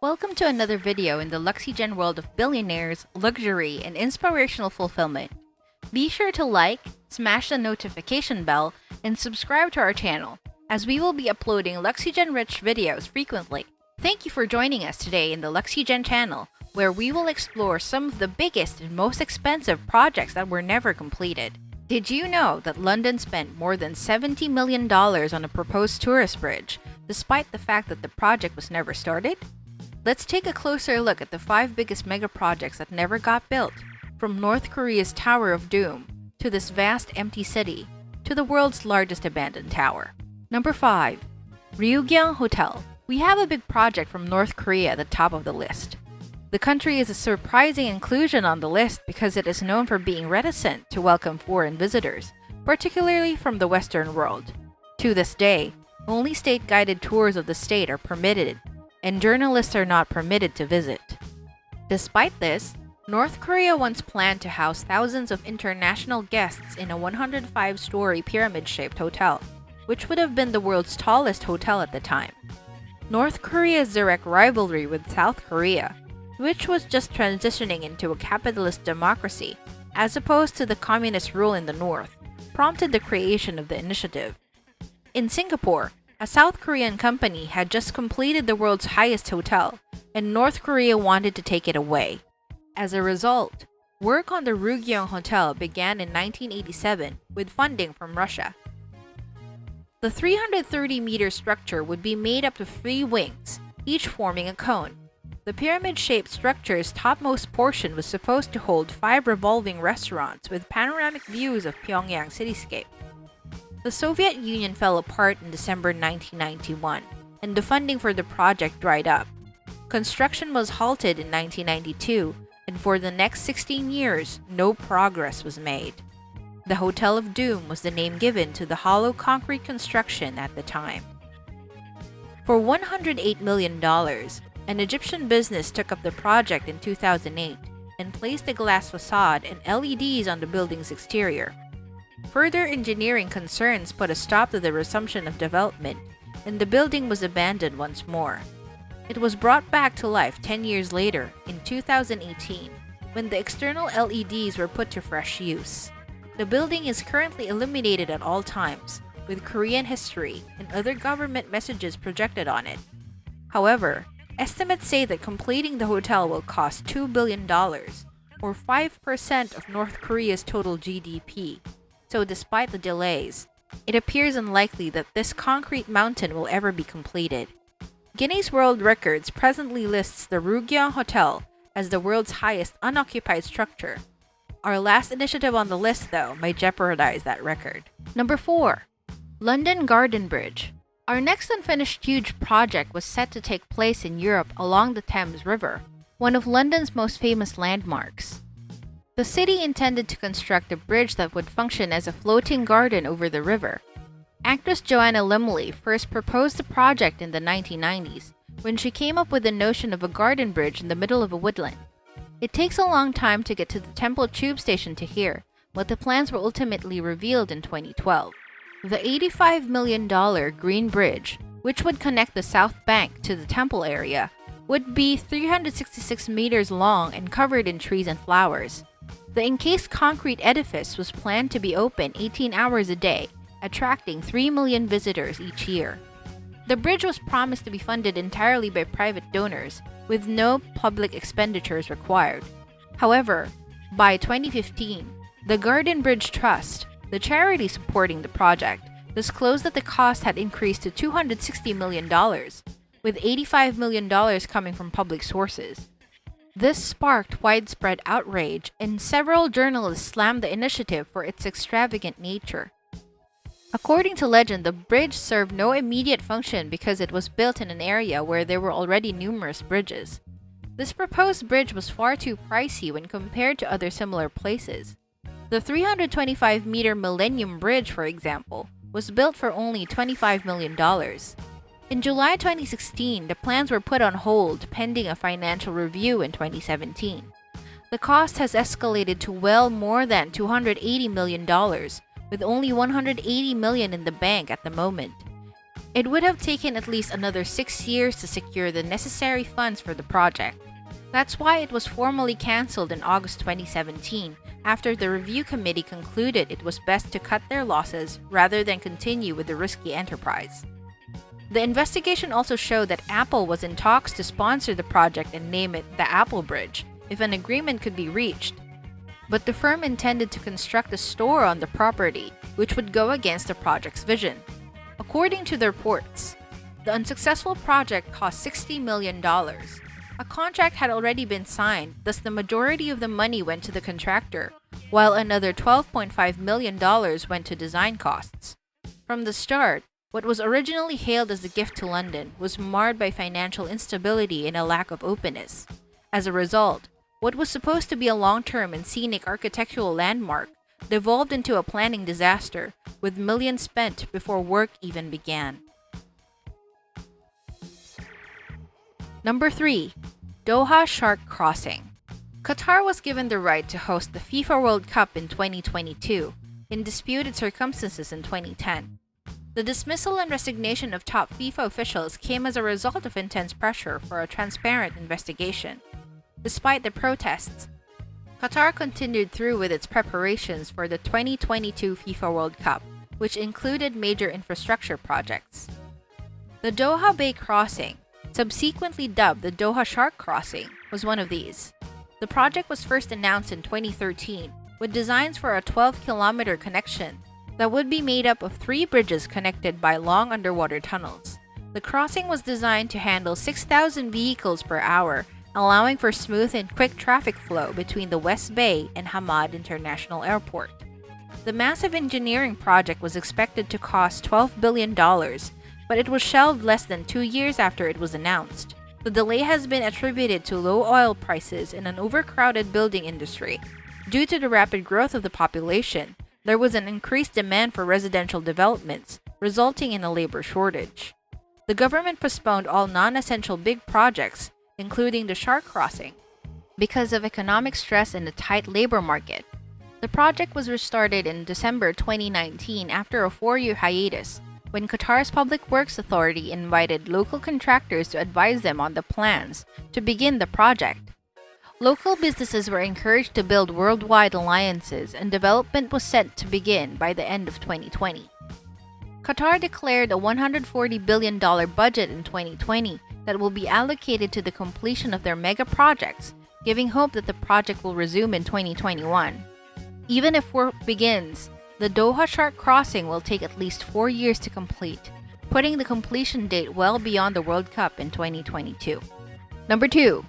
Welcome to another video in the Luxygen world of billionaires, luxury, and inspirational fulfillment. Be sure to like, smash the notification bell, and subscribe to our channel, as we will be uploading Luxygen-rich videos frequently. Thank you for joining us today in the Luxygen Channel, where we will explore some of the biggest and most expensive projects that were never completed. Did you know that London spent more than $70 million on a proposed tourist bridge, despite the fact that the project was never started? Let's take a closer look at the 5 biggest megaprojects that never got built, from North Korea's Tower of Doom, to this vast empty city, to the world's largest abandoned tower. Number 5. Ryugyong Hotel. We have a big project from North Korea at the top of the list. The country is a surprising inclusion on the list because it is known for being reticent to welcome foreign visitors, particularly from the Western world. To this day, only state-guided tours of the state are permitted, and journalists are not permitted to visit. Despite this, North Korea once planned to house thousands of international guests in a 105-story pyramid-shaped hotel, which would have been the world's tallest hotel at the time. North Korea's direct rivalry with South Korea, which was just transitioning into a capitalist democracy, as opposed to the communist rule in the north, prompted the creation of the initiative. In Singapore, a South Korean company had just completed the world's highest hotel, and North Korea wanted to take it away. As a result, work on the Ryugyong Hotel began in 1987 with funding from Russia. The 330-meter structure would be made up of 3 wings, each forming a cone. The pyramid-shaped structure's topmost portion was supposed to hold 5 revolving restaurants with panoramic views of Pyongyang cityscape. The Soviet Union fell apart in December 1991, and the funding for the project dried up. Construction was halted in 1992, and for the next 16 years, no progress was made. The Hotel of Doom was the name given to the hollow concrete construction at the time. For $108 million, an Egyptian business took up the project in 2008 and placed a glass facade and LEDs on the building's exterior. Further engineering concerns put a stop to the resumption of development, and the building was abandoned once more. It was brought back to life 10 years later, in 2018, when the external LEDs were put to fresh use. The building is currently illuminated at all times, with Korean history and other government messages projected on it. However, estimates say that completing the hotel will cost $2 billion, or 5% of North Korea's total GDP. So despite the delays, it appears unlikely that this concrete mountain will ever be completed. Guinness World Records presently lists the Ryugyong Hotel as the world's highest unoccupied structure. Our last initiative on the list, though, may jeopardize that record. Number 4. London Garden Bridge. Our next unfinished huge project was set to take place in Europe along the Thames River, one of London's most famous landmarks. The city intended to construct a bridge that would function as a floating garden over the river. Actress Joanna Lumley first proposed the project in the 1990s, when she came up with the notion of a garden bridge in the middle of a woodland. It takes a long time to get to the Temple Tube Station to here, but the plans were ultimately revealed in 2012. The $85 million Green Bridge, which would connect the South Bank to the Temple area, would be 366 meters long and covered in trees and flowers. The encased concrete edifice was planned to be open 18 hours a day, attracting 3 million visitors each year. The bridge was promised to be funded entirely by private donors, with no public expenditures required. However, by 2015, the Garden Bridge Trust, the charity supporting the project, disclosed that the cost had increased to $260 million, with $85 million coming from public sources. This sparked widespread outrage, and several journalists slammed the initiative for its extravagant nature. According to legend, the bridge served no immediate function because it was built in an area where there were already numerous bridges. This proposed bridge was far too pricey when compared to other similar places. The 325-meter Millennium Bridge, for example, was built for only $25 million. In July 2016, the plans were put on hold pending a financial review in 2017. The cost has escalated to well more than $280 million, with only $180 million in the bank at the moment. It would have taken at least another 6 years to secure the necessary funds for the project. That's why it was formally cancelled in August 2017, after the review committee concluded it was best to cut their losses rather than continue with the risky enterprise. The investigation also showed that Apple was in talks to sponsor the project and name it the Apple Bridge, if an agreement could be reached. But the firm intended to construct a store on the property, which would go against the project's vision. According to the reports, the unsuccessful project cost $60 million. A contract had already been signed, thus the majority of the money went to the contractor, while another $12.5 million went to design costs. From the start, what was originally hailed as a gift to London was marred by financial instability and a lack of openness. As a result, what was supposed to be a long-term and scenic architectural landmark devolved into a planning disaster, with millions spent before work even began. Number 3. Doha Shark Crossing. Qatar was given the right to host the FIFA World Cup in 2022, in disputed circumstances in 2010. The dismissal and resignation of top FIFA officials came as a result of intense pressure for a transparent investigation. Despite the protests, Qatar continued through with its preparations for the 2022 FIFA World Cup, which included major infrastructure projects. The Doha Bay Crossing, subsequently dubbed the Doha Shark Crossing, was one of these. The project was first announced in 2013, with designs for a 12-kilometer connection that would be made up of 3 bridges connected by long underwater tunnels. The crossing was designed to handle 6,000 vehicles per hour, allowing for smooth and quick traffic flow between the West Bay and Hamad International Airport. The massive engineering project was expected to cost $12 billion, but it was shelved less than 2 years after it was announced. The delay has been attributed to low oil prices and an overcrowded building industry. Due to the rapid growth of the population, there was an increased demand for residential developments, resulting in a labor shortage. The government postponed all non-essential big projects, including the Shark Crossing, because of economic stress and a tight labor market. The project was restarted in December 2019 after a 4-year hiatus, when Qatar's Public Works Authority invited local contractors to advise them on the plans to begin the project. Local businesses were encouraged to build worldwide alliances, and development was set to begin by the end of 2020. Qatar declared a $140 billion budget in 2020 that will be allocated to the completion of their megaprojects, giving hope that the project will resume in 2021. Even if work begins, the Doha Shark Crossing will take at least 4 years to complete, putting the completion date well beyond the World Cup in 2022. Number 2.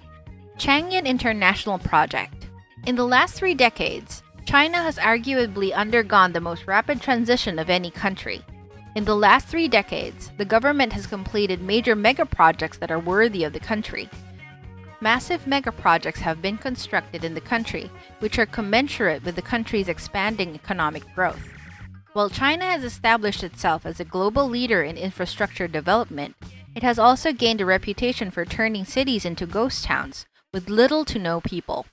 Xiangyun International Project. In the last 3 decades, China has arguably undergone the most rapid transition of any country. In the last 3 decades, the government has completed major megaprojects that are worthy of the country. Massive megaprojects have been constructed in the country, which are commensurate with the country's expanding economic growth. While China has established itself as a global leader in infrastructure development, it has also gained a reputation for turning cities into ghost towns with little to no people.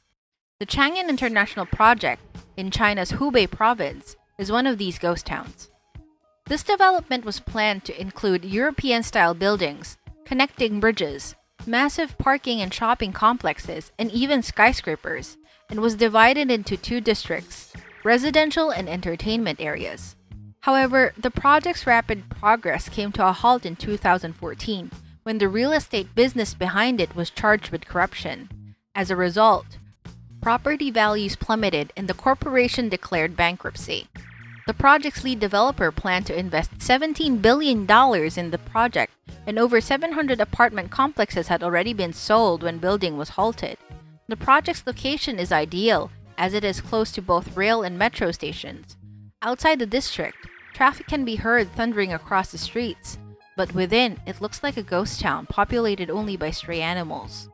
The Xiangyun International Project in China's Hubei province is one of these ghost towns. This development was planned to include European-style buildings, connecting bridges, massive parking and shopping complexes, and even skyscrapers, and was divided into 2 districts, residential and entertainment areas. However, the project's rapid progress came to a halt in 2014, when the real estate business behind it was charged with corruption. As a result, property values plummeted and the corporation declared bankruptcy. The project's lead developer planned to invest $17 billion in the project, and over 700 apartment complexes had already been sold when building was halted. The project's location is ideal, as it is close to both rail and metro stations. Outside the district, traffic can be heard thundering across the streets, but within, it looks like a ghost town populated only by stray animals.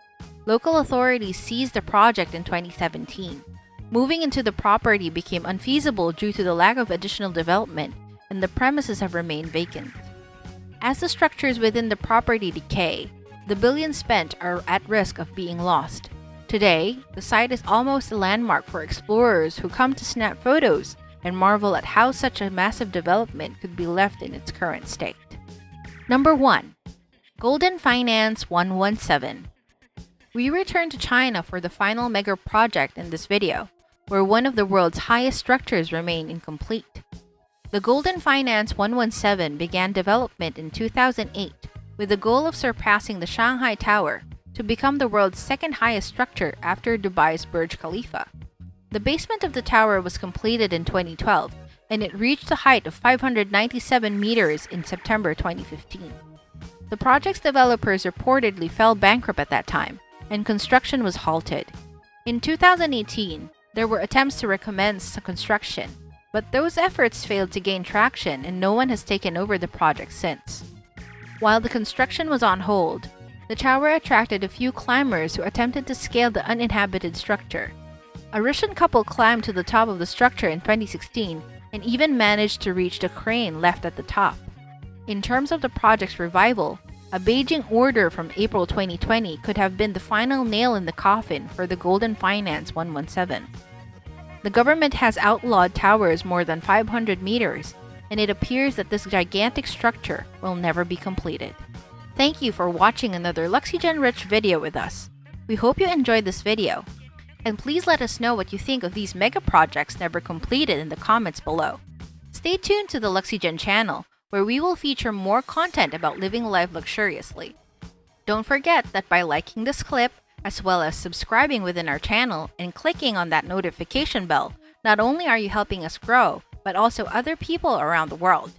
Local authorities seized the project in 2017. Moving into the property became unfeasible due to the lack of additional development, and the premises have remained vacant. As the structures within the property decay, the billions spent are at risk of being lost. Today, the site is almost a landmark for explorers who come to snap photos and marvel at how such a massive development could be left in its current state. Number 1. Golden Finance 117. We return to China for the final mega project in this video, where one of the world's highest structures remain incomplete. The Golden Finance 117 began development in 2008 with the goal of surpassing the Shanghai Tower to become the world's second highest structure after Dubai's Burj Khalifa. The basement of the tower was completed in 2012, and it reached a height of 597 meters in September 2015. The project's developers reportedly fell bankrupt at that time, and construction was halted. In 2018, there were attempts to recommence construction, but those efforts failed to gain traction and no one has taken over the project since. While the construction was on hold, the tower attracted a few climbers who attempted to scale the uninhabited structure. A Russian couple climbed to the top of the structure in 2016 and even managed to reach the crane left at the top. In terms of the project's revival, a Beijing order from April 2020 could have been the final nail in the coffin for the Golden Finance 117. The government has outlawed towers more than 500 meters, and it appears that this gigantic structure will never be completed. Thank you for watching another Luxygen-rich video with us. We hope you enjoyed this video. And please let us know what you think of these mega projects never completed in the comments below. Stay tuned to the Luxygen Channel, where we will feature more content about living life luxuriously. Don't forget that by liking this clip, as well as subscribing within our channel and clicking on that notification bell, not only are you helping us grow, but also other people around the world.